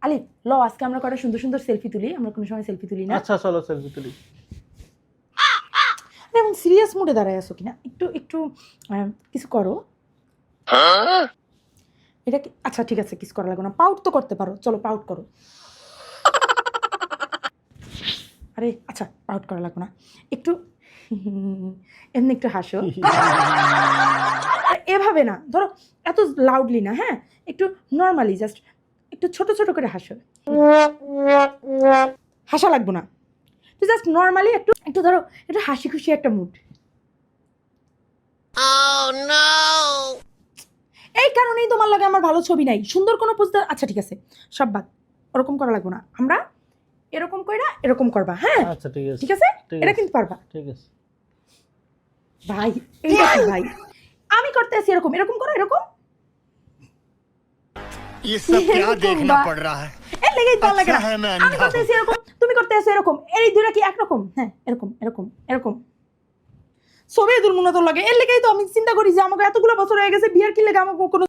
আলিফ ল আজকে আমরা কটা সুন্দর সুন্দর সেলফি তুলি, আমরা কোনো সময় সেলফি তুলি না। আচ্ছা চলো সেলফি তুলি। এমন সিরিয়াস মুডে দাঁড়ায় আসো কিনা, একটু একটু কিছু করো। এটা কি আচ্ছা ঠিক আছে, কিছু করা লাগবে না, পাউট তো করতে পারো, চলো পাউট করো। আরে আচ্ছা পাউট করা লাগবে না, একটু এমনি একটু হাসো। এভাবে না, ধরো এত লাউডলি না, হ্যাঁ একটু নর্মালি জাস্ট একটু ছোট ছোট করে হাসো। হাসা লাগবে না, তো জাস্ট নর্মালি একটু একটু ধরো একটু হাসি খুশি একটা মুড। এই কারণেই তোমার লাগে আমার ভালো ছবি নাই, সুন্দর কোনো পোস্টার। আচ্ছা ঠিক আছে সব বাদ, ওরকম করা লাগবে না, আমরা এরকম কইরা এরকম করবা। হ্যাঁ আচ্ছা ঠিক আছে ঠিক আছে, ঠিক এটা আছে, কিন্তু পারবা। ঠিক আছে। ভাই এইটা কি ভাই, আমি করতে আছি এরকম, এরকম করো এরকম। ये सब क्या এরকম देखना বা- पड़ रहा है। এর লেগেই ভালো লাগে না। अच्छा है मैं আমি अंधा করতে আছি এরকম, তুমি করতে আছো এরকম, এই দুইটা কি একরকম? হ্যাঁ এরকম এরকম এরকম ছবি দুর্মূলত লাগে, এর লেগেই তো আমি চিন্তা করি যে আমাকে এতগুলো বছর হয়ে গেছে বিয়ার কি লেগে আমাকে কোনো